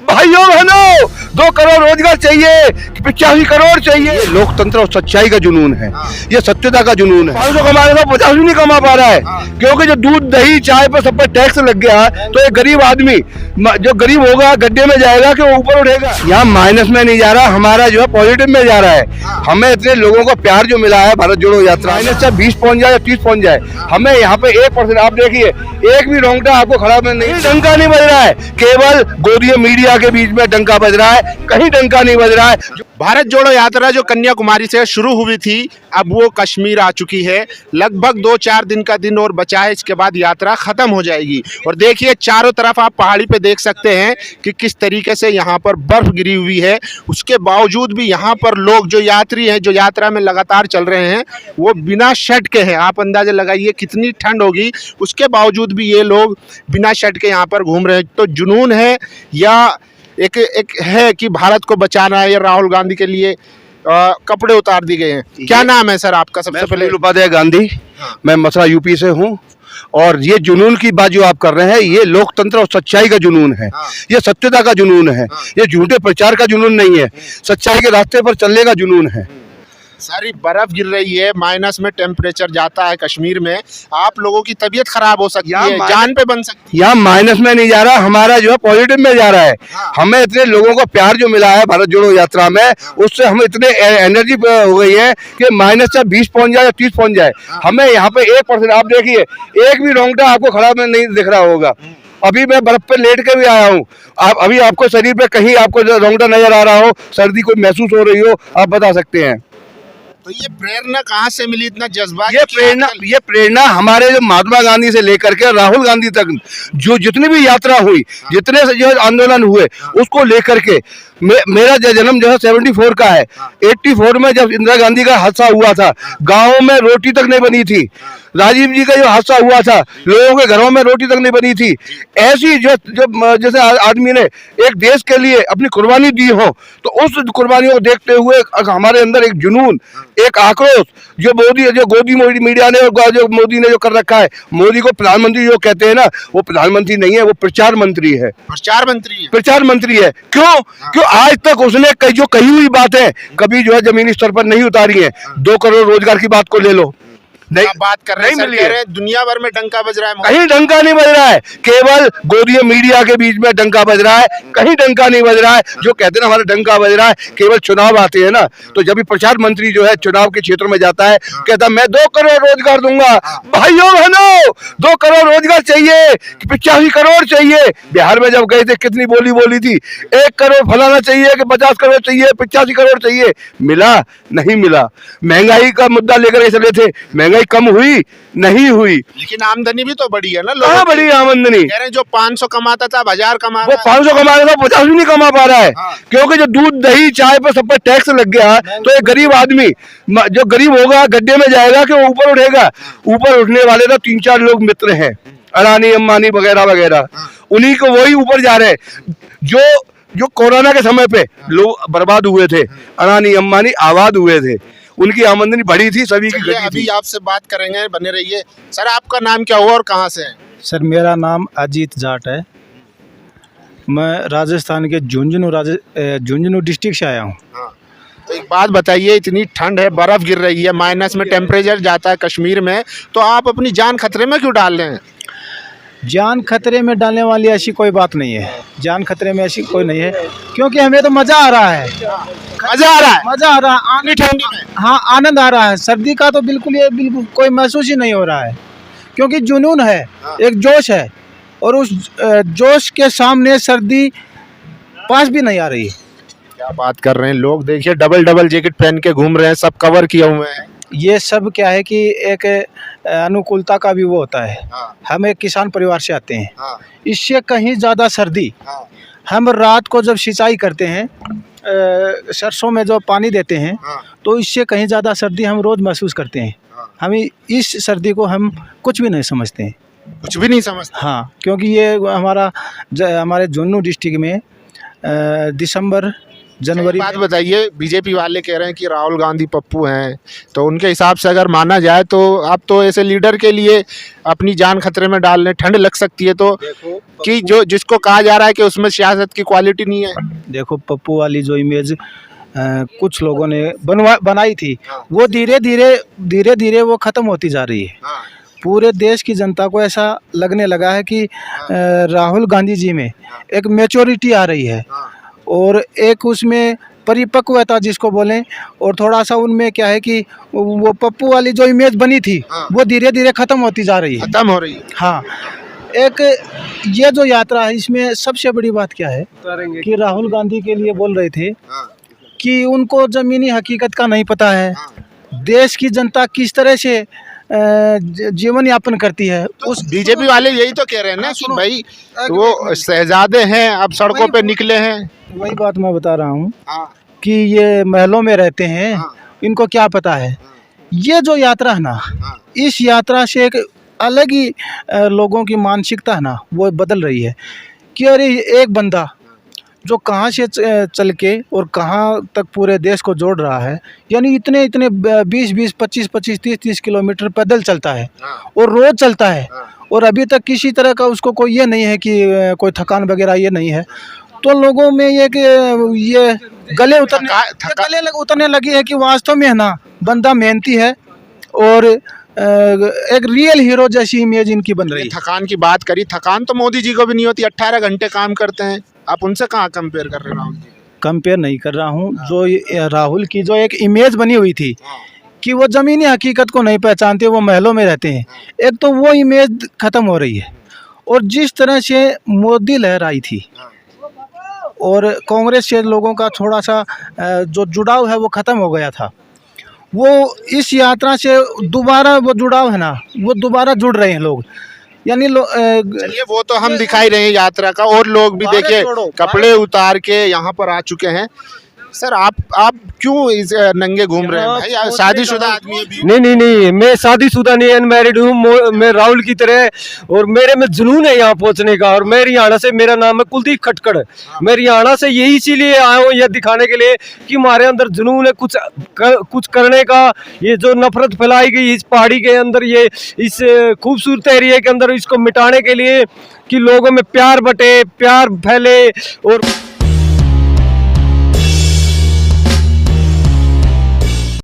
भाइयों बहनों, 2 करोड़ रोजगार चाहिए, 85 करोड़ चाहिए। लोकतंत्र और सच्चाई का जुनून है, ये सत्यता का जुनून है। 500 कमा रहा था, 50 भी नहीं कमा पा रहा है, क्योंकि जो दूध दही चाय पर सब पर टैक्स लग गया, तो एक गरीब आदमी जो गरीब होगा गड्ढे में जाएगा कि वो ऊपर उठेगा। यहाँ माइनस में नहीं जा रहा, हमारा जो है पॉजिटिव में जा रहा है। हमें इतने लोगों का प्यार जो मिला है भारत जोड़ो यात्रा, माइनस से 20 पहुंच जाए या 30 पहुंच जाए, हमें यहाँ पे 1%, आप देखिए एक भी रोंगटा आपको खड़ा में नहीं, डंका नहीं बज रहा है, केवल गोदी मीडिया के बीच में डंका बज रहा है, कहीं डंका नहीं बज रहा है। भारत जोड़ो यात्रा जो कन्याकुमारी से शुरू हुई थी, अब वो कश्मीर आ चुकी है। लगभग 2-4 दिन का दिन और बचा है, इसके बाद यात्रा खत्म हो जाएगी। और देखिए चारों तरफ आप पहाड़ी पे देख सकते हैं कि किस तरीके से यहाँ पर बर्फ गिरी हुई है। उसके बावजूद भी यहाँ पर लोग जो यात्री हैं, जो यात्रा में लगातार चल रहे हैं, वो बिना शर्ट के हैं। आप अंदाजा लगाइए कितनी ठंड होगी, उसके बावजूद भी ये लोग बिना शर्ट के यहाँ पर घूम रहे हैं। तो जुनून है या एक है कि भारत को बचाना है, या राहुल गांधी के लिए कपड़े उतार दिए गए हैं। क्या नाम है सर आपका? सबसे पहले उपाध्याय गांधी, मैं मथुरा यूपी से हूँ। और ये जुनून की बात जो आप कर रहे हैं, ये लोकतंत्र और सच्चाई का जुनून है, ये सत्यता का जुनून है, ये झूठे प्रचार का जुनून नहीं है, सच्चाई के रास्ते पर चलने का जुनून है। सारी बर्फ गिर रही है, माइनस में टेम्परेचर जाता है कश्मीर में, आप लोगों की तबीयत खराब हो सकती है, जान पे बन सकती है। यहाँ माइनस में नहीं जा रहा, हमारा जो है पॉजिटिव में जा रहा है। हमें इतने लोगों का प्यार जो मिला है भारत जोड़ो यात्रा में, उससे हम इतने एनर्जी हो गई है कि माइनस से 20 पहुंच जाए या 30 पहुंच जाए, हमें यहाँ पे 1%, आप देखिए एक भी रोंगटा आपको खड़ा में नहीं दिख रहा होगा। अभी मैं बर्फ पे लेट के भी आया हूँ, आप अभी आपको शरीर पे कहीं आपको रोंगटा नजर आ रहा हो, सर्दी कोई महसूस हो रही हो, आप बता सकते हैं। तो ये प्रेरणा कहाँ से मिली, इतना जज्बा? ये प्रेरणा हमारे जो महात्मा गांधी से लेकर के राहुल गांधी तक जो जितनी भी यात्रा हुई, जितने से जो आंदोलन हुए, उसको लेकर के मेरा जन्म जो है 74 का है। 84 में जब इंदिरा गांधी का हादसा हुआ था, गाँव में रोटी तक नहीं बनी थी। राजीव जी का जो हादसा हुआ था, लोगों के घरों में रोटी तक नहीं बनी थी। ऐसी जो जैसे आदमी ने एक देश के लिए अपनी कुर्बानी दी हो, तो उस कुर्बानियों को देखते हुए हमारे अंदर एक जुनून, एक आक्रोश, जो गोदी मीडिया ने, जो मोदी ने जो कर रखा है, मोदी को प्रधानमंत्री जो कहते हैं ना, वो प्रधानमंत्री नहीं है, वो प्रचार मंत्री है। प्रचार मंत्री है। क्यों आज तक उसने जो कही हुई बात है, कभी जो है जमीनी स्तर पर नहीं उतारी है। 2 करोड़ रोजगार की बात को ले लो, नहीं बात कर रहे हैं, दुनिया भर में डंका बज रहा है, कहीं डंका नहीं बज रहा है, केवल गोदी मीडिया के बीच में डंका बज रहा है, कहीं डंका नहीं बज रहा है। जो कहते हैं ना हमारा डंका बज रहा है, केवल चुनाव आते हैं ना, तो जब भी प्रचार मंत्री जो है चुनाव के क्षेत्र में जाता है, कहता मैं 2 करोड़ रोजगार दूंगा। भाइयों बहनों, 2 करोड़ रोजगार चाहिए, 85 करोड़ चाहिए। बिहार में जब गए थे कितनी बोली थी, 1 करोड़ फलाना चाहिए कि 50 करोड़ चाहिए, 85 करोड़ चाहिए, मिला नहीं मिला। महंगाई का मुद्दा लेकर चले थे, महंगाई कम हुई नहीं हुई, लेकिन आमदनी भी तो बढ़ी है ना। कहाँ बढ़ी आमदनी? कह रहे हैं जो 500 कमाता था 1000 कमा रहा है, वो 500 कमा रहा था, 50 भी नहीं कमा पा रहा है, क्योंकि जो दूध दही चाय पर सब पर टैक्स लग गया, तो एक गरीब आदमी जो गरीब होगा गड्ढे में जाएगा कि वो ऊपर उठेगा। ऊपर उठने वाले तो 3-4 लोग मित्र हैं, अडानी अंबानी वगैरह वगैरह, उन्हीं को वही ऊपर जा रहे हैं। जो कोरोना के समय पे लोग बर्बाद हुए थे, अडानी अंबानी आबाद हुए थे, उनकी आमदनी बढ़ी थी, सभी की घटी थी। अभी आपसे बात करेंगे, बने रहिए। सर आपका नाम क्या हुआ और कहाँ से है? सर मेरा नाम अजीत जाट है, मैं राजस्थान के झुंझुनू डिस्ट्रिक्ट से आया हूँ। तो एक बात बताइए, इतनी ठंड है, बर्फ गिर रही है, माइनस में टेम्परेचर जाता है कश्मीर में, तो आप अपनी जान खतरे में क्यों डाल रहे हैं? जान खतरे में डालने वाली ऐसी कोई बात नहीं है, जान खतरे में ऐसी कोई नहीं है, क्योंकि हमें तो मज़ा आ रहा है, मज़ा आ रहा है आने ठंडी में। हाँ आनंद आ रहा है, सर्दी का तो बिल्कुल कोई महसूस ही नहीं हो रहा है, क्योंकि जुनून है, एक जोश है, और उस जोश के सामने सर्दी पास भी नहीं आ रही। क्या बात कर रहे हैं लोग, देखिए डबल जैकेट पहन के घूम रहे हैं, सब कवर किए हुए हैं। ये सब क्या है कि एक अनुकूलता का भी वो होता है। हम एक किसान परिवार से आते हैं, इससे कहीं ज़्यादा सर्दी, हम रात को जब सिंचाई करते हैं, सरसों में जो पानी देते हैं, तो इससे कहीं ज़्यादा सर्दी हम रोज़ महसूस करते हैं। हम इस सर्दी को हम कुछ भी नहीं समझते हैं, कुछ भी नहीं समझते। हाँ, क्योंकि ये हमारे झुंझुनू डिस्ट्रिक्ट में दिसंबर जनवरी बात बताइए, बीजेपी वाले कह रहे हैं कि राहुल गांधी पप्पू हैं, तो उनके हिसाब से अगर माना जाए तो आप तो ऐसे लीडर के लिए अपनी जान खतरे में डाल रहे हैं, ठंड लग सकती है तो, कि जो जिसको कहा जा रहा है कि उसमें सियासत की क्वालिटी नहीं है। देखो, पप्पू वाली जो इमेज कुछ लोगों ने बनाई थी, वो धीरे धीरे वो ख़त्म होती जा रही है। पूरे देश की जनता को ऐसा लगने लगा है कि राहुल गांधी जी में एक मैच्योरिटी आ रही है और एक उसमें परिपक्वता जिसको बोलें, और थोड़ा सा उनमें क्या है कि वो पप्पू वाली जो इमेज बनी थी वो धीरे धीरे ख़त्म होती जा रही है। खत्म हो रही है। हाँ, एक ये जो यात्रा है इसमें सबसे बड़ी बात क्या है कि राहुल गांधी के लिए बोल रहे थे कि उनको ज़मीनी हकीकत का नहीं पता है, देश की जनता किस तरह से जीवन यापन करती है। उस बीजेपी वाले यही तो कह रहे हैं ना कि भाई वो शहजादे हैं, अब सड़कों पे निकले हैं। वही बात मैं बता रहा हूँ कि ये महलों में रहते हैं, इनको क्या पता है। ये जो यात्रा है ना, इस यात्रा से एक अलग ही लोगों की मानसिकता है ना, वो बदल रही है कि अरे एक बंदा जो कहाँ से चल के और कहाँ तक पूरे देश को जोड़ रहा है, यानी इतने 20 25 30 किलोमीटर पैदल चलता है और रोज़ चलता है, और अभी तक किसी तरह का उसको कोई ये नहीं है कि कोई थकान वगैरह ये नहीं है। तो लोगों में ये कि ये गले उतरने लगी है कि वास्तव में है ना, बंदा मेहनती है और एक रियल हीरो जैसी इमेज इनकी बन रही है। थकान की बात करी, थकान तो मोदी जी को भी नहीं होती, 18 घंटे काम करते हैं, आप उनसे कहाँ कंपेयर कर रहे हैं? राहुल जी कंपेयर नहीं कर रहा हूँ। जो राहुल की जो एक इमेज बनी हुई थी कि वो ज़मीनी हकीकत को नहीं पहचानते, वो महलों में रहते हैं, एक तो वो इमेज ख़त्म हो रही है। और जिस तरह से मोदी लहर आई थी और कांग्रेस से लोगों का थोड़ा सा जो जुड़ाव है वो ख़त्म हो गया था, वो इस यात्रा से दोबारा वो जुड़ाव है ना, वो दोबारा जुड़ रहे हैं लोग। यानी चलिए वो तो हम दिखाई रहे हैं यात्रा का, और लोग भी देखिए कपड़े उतार के यहाँ पर आ चुके हैं। सर आप क्यों इस नंगे घूम रहे हैं भाई? शादीशुदा आदमी है? नहीं, मैं शादीशुदा नहीं, अनमैरिड हूँ मैं राहुल की तरह, और मेरे में जुनून है यहाँ पहुँचने का। और मैं हरियाणा से, मेरा नाम है कुलदीप खटकड़, मैं हरियाणा से यही इसीलिए आया हूँ यह दिखाने के लिए कि हमारे अंदर जुनून है कुछ करने का। ये जो नफरत फैलाई गई इस पहाड़ी के अंदर, ये इस खूबसूरत एरिया के अंदर, इसको मिटाने के लिए कि लोगों में प्यार बटे, प्यार फैले। और